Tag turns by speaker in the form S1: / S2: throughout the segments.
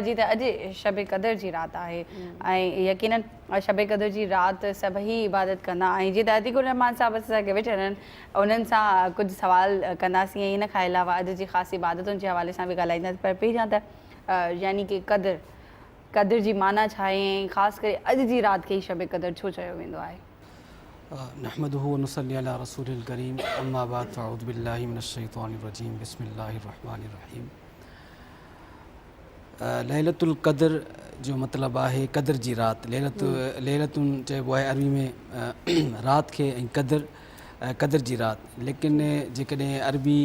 S1: जी त अॼु शब क़दर जी रात आहे ऐं यकीनन शब क़दर जी रात सभई इबादत कंदा ऐं जीअं त अतीकुर रहमान साहब असांखे वेठा आहिनि उन्हनि सां कुझु सवाल कंदासीं ऐं इन खां अलावा अॼु जी ख़ासि इबादतुनि जे हवाले सां बि ॻाल्हाईंदासीं। पर पहिरियां त यानी कि क़दर जी माना छा आहे ऐं ख़ासि करे अॼु जी राति खे ई शब क़दर छो चयो वेंदो आहे?
S2: नहमदुहु व नुसल्ली अला रसूलिल करीम अम्मा बाद फ़अऊज़ु बिल्लाहि मिनश शैतानिर रजीम बिस्मिल्लाहिर रहमानिर रहीम। लैलतुल क़द्र जो मतिलबु आहे क़द्र जी राति। लैलतुन चइबो आहे अरबी में राति खे ऐं क़द्र जी राति। लेकिन जेकॾहिं अरबी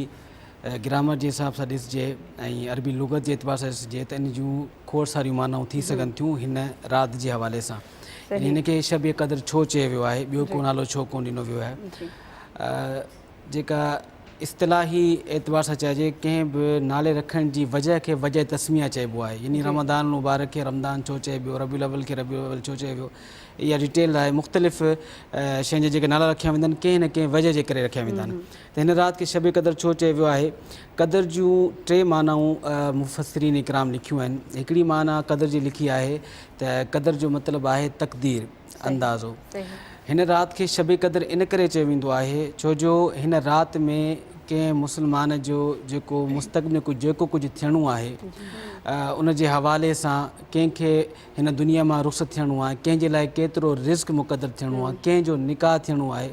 S2: ग्रामर जे हिसाब सां ॾिसजे ऐं अरबी लुगत जे एतबार सां ॾिसजे त इन जूं खोड़ सारियूं मानाऊं थी सघनि थियूं हिन राति जे हवाले सां। हिनखे शब क़द्र छो चयो वियो आहे, ॿियो को नालो छो कोन ॾिनो वियो आहे? जेका इस्तिलाही एतबार सां चइजे कंहिं बि नाले रखण जी वजह खे वजह तस्मिया चइबो आहे। यानी रमदान मुबारक खे रमदान छो चइबो, रबीउल अव्वल खे रबीउल अव्वल छो चइबो, इहा डिटेल आहे। मुख़्तलिफ़ शयुनि जा जेके नाला रखिया वेंदा आहिनि कंहिं न कंहिं वजह जे करे रखिया वेंदा आहिनि। त हिन राति खे शब क़द्र छो चयो वियो आहे? क़द्र जूं टे मानाऊं मुफ़स्सिरीन इकराम लिखियूं आहिनि। हिकिड़ी माना क़द्र जी लिखी आहे त क़द्र जो मतिलबु आहे तक़दीर, अंदाज़ो। हिन राति खे शब क़द्र इन करे चयो वेंदो आहे छो जो हिन राति में कंहिं मुस्लमान जो जेको मुस्तक़बिल में जेको कुझु थियणो आहे उन जे हवाले सां कंहिंखे हिन दुनिया मां रुख़्सत थियणो आहे, कंहिंजे लाइ केतिरो रिज़्क़ मुक़दर थियणो आहे, कंहिंजो निकाह थियणो आहे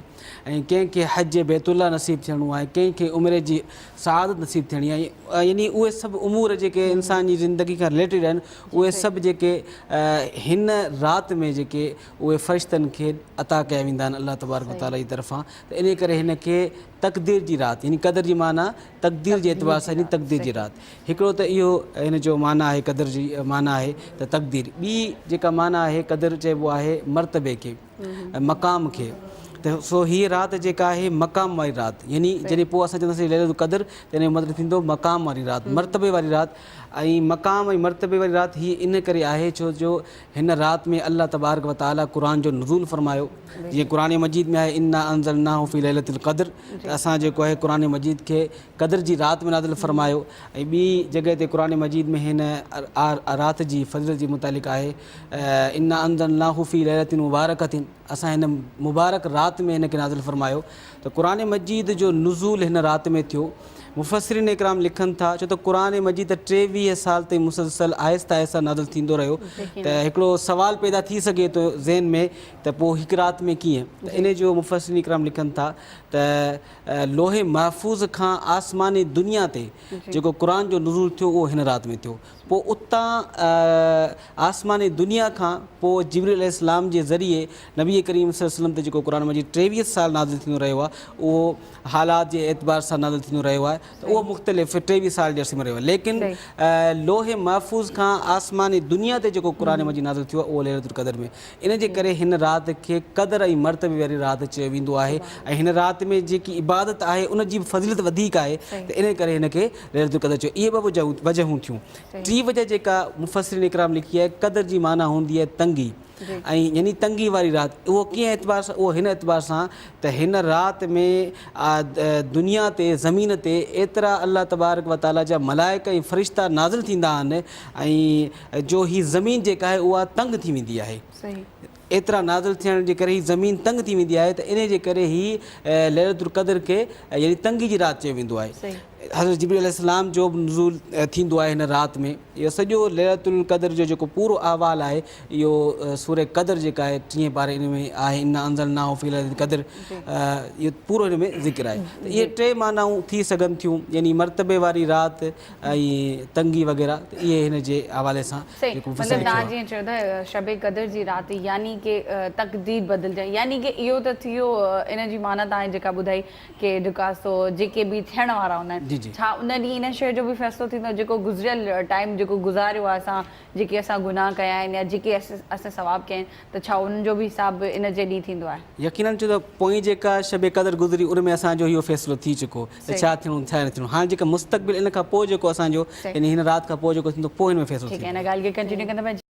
S2: ऐं कंहिंखे हज बैतुल्लाह नसीबु थियणो आहे, कंहिंखे उमिरि जी सआदत नसीबु थियणी आहे। यानी उहे सभु उमूर जेके इंसान जी ज़िंदगी खां रिलेटेड आहिनि उहे सभु जेके हिन राति में जेके उहे फ़रिश्तनि खे अता कया वेंदा आहिनि अल्लाह तबारक व तआला जी तरफ़ां। त इन करे हिन खे तक़दीर जी राति यानी क़द्र जी माना तक़दीर जे एतबार सां यानी तक़दीर जी राति। हिकिड़ो त इहो हिन जो माना आहे, क़द्र जी माना आहे त तक़दीर। ॿी जेका माना आहे क़द्र चइबो आहे मर्तबे खे, मक़ाम खे। त सो हीअ राति जेका आहे मक़ाम वारी राति, यानी जॾहिं पोइ असां चवंदासीं लैलतुल क़द्र त हिन जो मतिलबु थींदो मक़ाम वारी राति, मर्तबे वारी राति। ऐं मक़ाम ऐं मर्तबे वारी राति हीअ इन करे आहे छो जो हिन राति में अल्लाह तबारक व तआला क़ुर जो नुज़ूल फ़रमायो। जीअं क़ुर मजीद में आहे इन्ना अंज़लनाहु फ़ी लैलतिल क़द्र, त असां जेको आहे क़ुर मजीद खे क़द्र जी राति में नाज़िल फ़रमायो। ऐं ॿी जॻह ते क़ुर मजीद में हिन राति जी फ़ज़ीलत जे मुतालिक़ आहे इन्ना अंज़लनाहु फ़ी लैलतिन मुबारकतिन, असां हिन मुबारक राति में हिन खे नाज़िल फ़रमायो। त क़ुर मजीद जो नुज़ूल हिन राति में थियो। मुफ़स्सिरीन इकराम लिखनि था छो त क़ुर मजीद 23 साल ताईं मुसलसल आहिस्ता आहिस्ता नाज़िल थींदो रहियो। त हिकिड़ो सवाल पैदा थी सघे थो ज़हन में त पोइ हिकु राति में कीअं? त इन जो मुफ़स्सिरीन इकराम लिखनि था त लोहे महफ़ूज़ खां आसमानी दुनिया ते जेको क़ुर जो नुज़ूल थियो उहो हिन राति में थियो। पोइ उतां आसमानी दुनिया खां पोइ जिब्रील अलैहिस्सलाम जे ज़रिए नबी करीम सल्लल्लाहु अलैहि वसल्लम ते जेको क़ुर मजीद 23 साल नाज़िल थींदो रहियो आहे उहो हालात जे एतबार सां नाज़िल थींदो रहियो आहे। त उहो मुख़्तलिफ़ 23 साल जे अर्से में रहियो आहे। लेकिन लोहे महफ़ूज़ खां आसमानी दुनिया ते जेको क़ुर मजीद नाज़िल थियो आहे उहो लैलतुल क़द्र में। इन जे करे हिन राति खे क़द्र ऐं मर्तबे वारी राति चयो वेंदो आहे। ऐं हिन राति में जेकी इबादत आहे उन जी फ़ज़ीलत वधीक आहे, त इन करे हिन खे लैलतुल क़द्र चयो। इहे ॿ वजहूं थियूं। टी वजह जेका मुफ़स्सिरीन इकराम लिखी आहे, क़द्र जी माना हूंदी आहे तंगी, ऐं यानी तंगी वारी राति। उहो कीअं एतबार सां? उहो हिन एतबार सां त हिन राति में दुनिया ते ज़मीन ते एतिरा अल्लाह तबारक व तआला जा मलाइका ऐं फ़रिश्ता नाज़िल थींदा आहिनि ऐं जो हीअ ज़मीन जेका आहे उहा तंग थी वेंदी आहे। एतिरा नाज़िल थियण जे करे ही ज़मीन तंग थी वेंदी आहे। त इन जे करे ही लैलतुल क़द्र खे यानी तंगी जी राति चयो वेंदो आहे। हज़रत जिब्रील अलैहिस्सलाम जो बि नुज़ूल थींदो आहे हिन राति में। इहो सॼो लैलतुल क़द्र जो जेको पूरो अहवाल आहे इहो सूरह क़द्र जेका आहे 3 पारे इन में आहे इन्ना अंज़लनाहु फ़ी लैलतिल क़द्र, इहो पूरो हिन में ज़िक्र आहे। त इहे टे मानाऊं थी सघनि थियूं यानी मर्तबे वारी राति ऐं तंगी वग़ैरह। त इहे हिन जे हवाले सां
S1: तव्हां जीअं चयो था शब क़द्र जी राति यानी कि तक़दीर बदिलजाए, यानी कि इहो त थियो इन जी माना तव्हां जेका ॿुधाई कि दुकास्तो जेके बि थियण वारा हूंदा आहिनि, छा उन ॾींहुं इन शइ जो बि फ़ैसिलो थींदो जेको गुज़िरियल टाइम जेको गुज़ारियो आहे असां, जेके असां गुनाह कया आहिनि या जेके असां सवाब कया आहिनि, त छा उन्हनि जो बि हिसाबु इन जे ॾींहुं थींदो आहे?
S2: यकीनन छो त पोइ जेका शब क़द्र गुज़री उन में असांजो इहो फ़ैसिलो थी चुको त छा थियणो छा न थियणो। हाणे जेका मुस्तक़बिल इन खां पोइ जेको असांजो यानी हिन राति खां पोइ जेको थींदो पोइ हिन में फ़ैसिलो थींदो।
S1: हिन ॻाल्हि खे कंटिन्यू कंदा